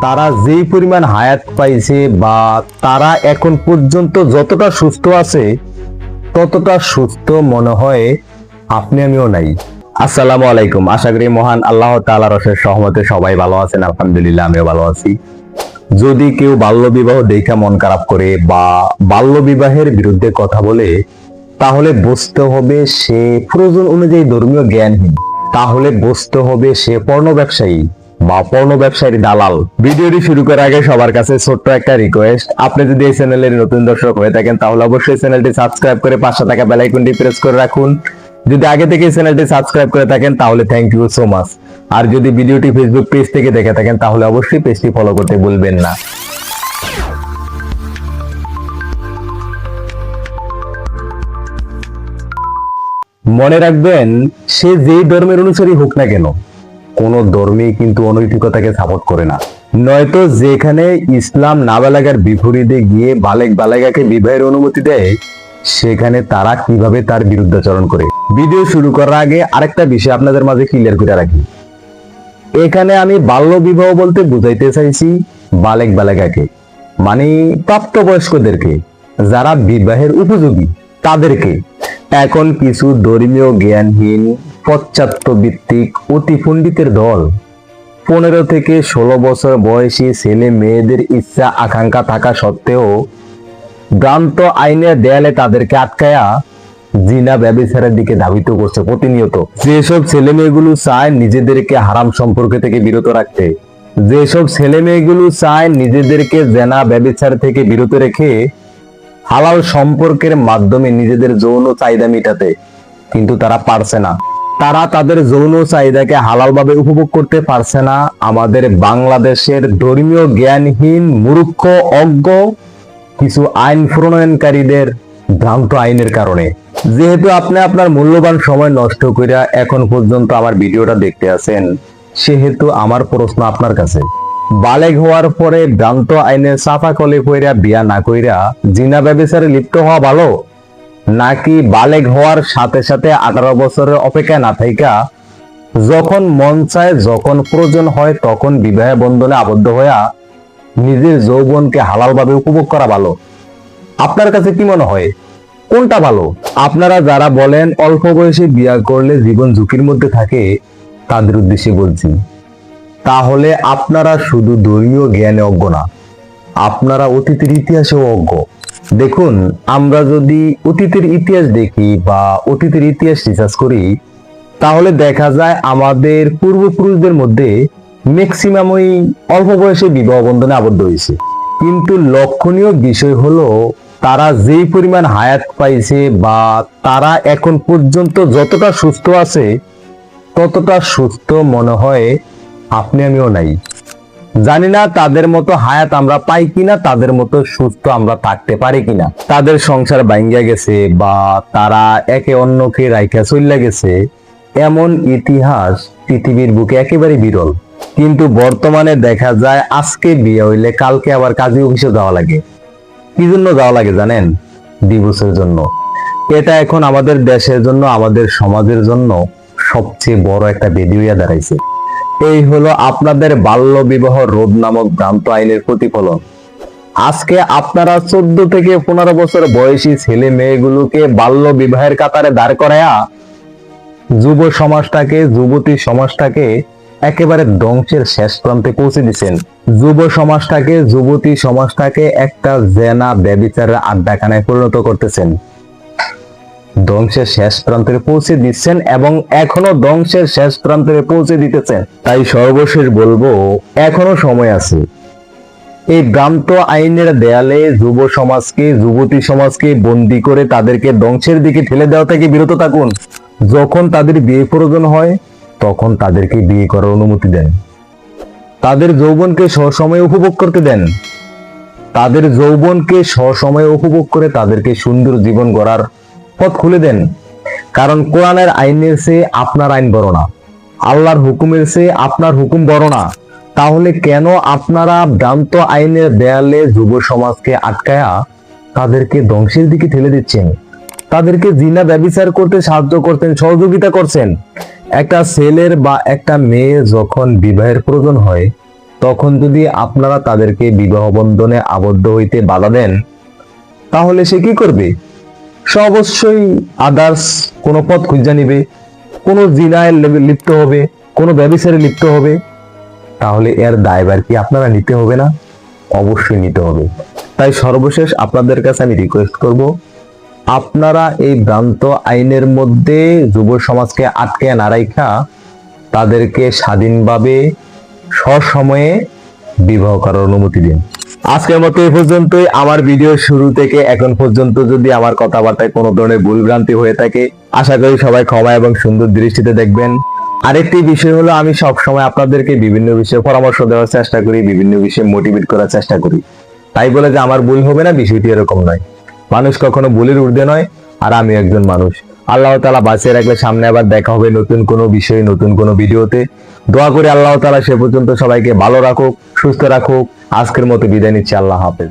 তারা যেই পরিমাণ হায়াত পাইছে বা তারা এখন পর্যন্ত যতটা সুস্থ আছে ততটা সুস্থ মনে হয় আপনি আমিও নাই। আসসালামু আলাইকুম। আশা করি মহান আল্লাহ তাআলার অশেষ রহমতে সবাই ভালো আছেন। আলহামদুলিল্লাহ আমিও ভালো আছি। যদি কেউ বাল্য বিবাহ দেখে মন খারাপ করে বা বাল্য বিবাহের বিরুদ্ধে কথা বলে, তাহলে বুঝতে হবে সে প্রয়োজন অনুযায়ী ধর্মীয় জ্ঞানহীন। তাহলে বুঝতে হবে সে পর্ণ ব্যবসায়ী বা পর্ণ ব্যবসায়ীর দালাল। ভিডিওটি শুরু করার আগে সবার কাছে ছোট্ট একটা রিকোয়েস্ট, আপনি যদি এই চ্যানেলের নতুন দর্শক হয়ে থাকেন তাহলে অবশ্যই চ্যানেলটি সাবস্ক্রাইব করে পাশে থাকা বেল আইকনটি প্রেস করে রাখুন। যদি আগে থেকে এই চ্যানেলটি সাবস্ক্রাইব করে থাকেন তাহলে থ্যাংক ইউ সো মাচ। আর যদি ভিডিওটি ফেসবুক পেজ থেকে দেখে থাকেন তাহলে অবশ্যই পেজটি ফলো করতে ভুলবেন না। মনে রাখবেন, সে যেই ধর্মের অনুসারী হোক না কেন, কোন ধর্মে কিন্তু অনৈতিকতাকে সাপোর্ট করে না। নয়তো যেখানে ইসলাম নাবালেগার বিপরীতে গিয়ে বালেক বালেগাকে বিবাহের অনুমতি দেয়, সেখানে তারা কিভাবে তার বিরুদ্ধাচরণ করে। ভিডিও শুরু করার আগে আরেকটা বিষয় আপনাদের মাঝে ক্লিয়ার করে রাখি। এখানে আমি বাল্য বিবাহ বলতে বুঝাইতে চাইছি বালেক বালেগাকে, মানে প্রাপ্তবয়স্কদেরকে, যারা বিবাহের উপযোগী তাদেরকে। এখন কিছু ধর্মীয় জ্ঞানহীন পশ্চাত্য ভিত্তিক অতি পণ্ডিতের দল 15 থেকে 16 বছর বয়সী ছেলে মেয়েদের ইচ্ছা আকাঙ্ক্ষা থাকা সত্ত্বেও ভ্রান্ত আইনের দেয়ালে তাদেরকে আটকায়া জিনা ব্যভিচারের দিকে ধাবিত করছে প্রতিনিয়ত। যেসব ছেলে মেয়েগুলো চায় নিজেদেরকে হারাম সম্পর্ক থেকে বিরত রাখতে, যেসব ছেলে মেয়েগুলো চায় নিজেদেরকে জেনা ব্যভিচার থেকে বিরত রেখে হালাল সম্পর্কের মাধ্যমে নিজেদের যৌন চাহিদা মেটাতে, কিন্তু তারা পারছে না। তারা তাদের যৌন চাহিদাকে হালালভাবে উপভোগ করতে পারছে না আমাদের বাংলাদেশের ধর্মীয় জ্ঞানহীন মূর্খ অজ্ঞ কিছু আইন প্রণয়নকারীদের ভ্রান্ত আইনের কারণে। যেহেতু আপনি আপনার মূল্যবান সময় নষ্ট কইরা এখন পর্যন্ত আমার ভিডিওটা দেখতে আছেন, সেহেতু আমার প্রশ্ন আপনার কাছে, বালেগ হওয়ার পরে ভ্রান্ত আইনের চাপা কলে কইরা বিয়া না কইরা জিনা ব্যভিচারে লিপ্ত হওয়া ভালো, নাকি বালেগ হওয়ার সাথে সাথে 18 বছরের অপেক্ষা না থাইকা যখন মন চায় যখন প্রয়োজন হয় তখন বিবাহ বন্ধনে আবদ্ধ হইয়া নিজের যৌবনকে হালালভাবে উপভোগ করা ভালো? আপনার কাছে কি মনে হয়, কোনটা ভালো? আপনারা যারা বলেন অল্প বয়সে বিয়ে করলে জীবন ঝুঁকির মধ্যে থাকে, তাদের উদ্দেশ্যে বলছি, তাহলে আপনারা শুধু ধর্মীয় জ্ঞানে অজ্ঞ না, আপনারা অতীতের ইতিহাসেও অজ্ঞ। দেখুন, আমরা যদি অতীতের ইতিহাস দেখি বা অতীতের ইতিহাস রিসার্চ করি, তাহলে দেখা যায় আমাদের পূর্বপুরুষদের মধ্যে ম্যাক্সিমামই অল্প বয়সে বিবাহ বন্ধনে আবদ্ধ হয়েছে। কিন্তু লক্ষণীয় বিষয় হলো, তারা যেই পরিমাণ হায়াত পাইছে বা তারা এখন পর্যন্ত যতটা সুস্থ আছে ততটা সুস্থ মনে হয় আপনি আমিও নাই। জানি না তাদের মতো হায়াত আমরা পাই কিনা, তাদের মতো সুস্থ আমরা থাকতে পারি কিনা। তাদের সংসার ভাঙ্গিয়া গেছে বা তারা একে অন্যকে রাইখা চইলা গেছে, এমন ইতিহাস পৃথিবীর বুকে একেবারে বিরল। কিন্তু বর্তমানে দেখা যায় আজকে বিয়ে হইলে কালকে আবার কাজী অফিসে যাওয়া লাগে। কি জন্য যাওয়া লাগে জানেন? ডিভোর্সের জন্য। এটা এখন আমাদের দেশের জন্য, আমাদের সমাজের জন্য সবচেয়ে বড় একটা ব্যাধি হইয়া দাঁড়াইছে। এই হলো আপনাদের বাল্য বিবাহ রোধ নামক ভ্রান্ত আইনের প্রতিফলন। আজকে আপনারা 14 থেকে 15 বছর বয়সী ছেলে মেয়েগুলোকে বাল্য বিবাহের কাতারে দাঁড় করায়া যুব সমাজটাকে, যুবতী সমাজটাকে একেবারে ধ্বংসের শেষ প্রান্তে পৌঁছে দিচ্ছেন। যুব সমাজটাকে, যুবতী সমাজটাকে একটা জেনা ব্যভিচারের আড্ডাখানায় পরিণত করতেছেন, ধ্বংসের শেষ প্রান্তে পৌঁছে দিচ্ছেন এবং এখনো ধ্বংসের শেষ প্রান্তে পৌঁছে দিতেছেন। তাই সর্বশেষ বলবো, এখনো সময় আছে। এই ভ্রান্ত আইনের দেয়ালে যুব সমাজকে, যুবতী সমাজকে বন্দী করে তাদেরকে ধ্বংসের দিকে ঠেলে দেওয়া থেকে বিরত থাকুন। যখন তাদের বিয়ে প্রয়োজন হয় তখন তাদেরকে বিয়ে করার অনুমতি দেন। তাদের যৌবনকে সসময়ে উপভোগ করতে দেন। তাদের যৌবনকে সসময়ে উপভোগ করে তাদেরকে সুন্দর জীবন গড়ার পথ খুলে দেন। কারণ কোরআনের আইনের চেয়ে আপনার আইন বড় না, আল্লাহর হুকুমের চেয়ে আপনার হুকুম বড় না। তাহলে কেন আপনারা ভ্রান্ত আইনের দেয়ালে যুব সমাজকে আটকায়া তাদেরকে ধ্বংসের দিকে ঠেলে দিচ্ছেন? তাদেরকে জিনা ব্যভিচার করতে সাহায্য করতেন, সহযোগিতা করছেন। একটা ছেলের বা একটা মেয়ে যখন বিবাহের প্রয়োজন হয় তখন যদি আপনারা তাদেরকে বিবাহ বন্ধনে আবদ্ধ হইতে বাধা দেন, তাহলে সে কি করবে? সে অবশ্যই আদার্স কোনো পথ খুঁজে নিবে, কোনো জিনায় লিপ্ত হবে, কোনো ব্যভিচারে লিপ্ত হবে। তাহলে এর দায়ভার কি আপনারা নিতে হবে না? অবশ্যই নিতে হবে। তাই সর্বশেষ আপনাদের কাছে আমি রিকোয়েস্ট করব, আপনারা এই ভ্রান্ত আইনের মধ্যে যুব সমাজকে আটকে না রাখা তাদেরকে স্বাধীনভাবে সসময়ে বিবাহ করার অনুমতি দিন। আজকের মতো এই পর্যন্তই। আমার ভিডিও শুরু থেকে এখন পর্যন্ত যদি আমার কথাবার্তায় কোনো ধরনের ভুলভ্রান্তি হয়ে থাকে, আশা করি সবাই ক্ষমা এবং সুন্দর দৃষ্টিতে দেখবেন। আরেকটি বিষয় হলো, আমি সবসময় আপনাদেরকে বিভিন্ন বিষয়ে পরামর্শ দেওয়ার চেষ্টা করি, বিভিন্ন বিষয়ে মোটিভেট করার চেষ্টা করি। তাই বলে যে আমার ভুল হবে না, বিষয়টি এরকম নয়। মানুষ কখনো ভুলের ঊর্ধ্বে নয়, আর আমি একজন মানুষ। আল্লাহ তাআলা বাঁচিয়ে রাখলে সামনে আবার দেখা হবে নতুন কোনো বিষয়ে, নতুন কোনো ভিডিওতে। দোয়া করি আল্লাহ তাআলা সে পর্যন্ত সবাইকে ভালো রাখুক, সুস্থ রাখুক। আজকের মতো বিদায় নিচ্ছি। আল্লাহ হাফেজ।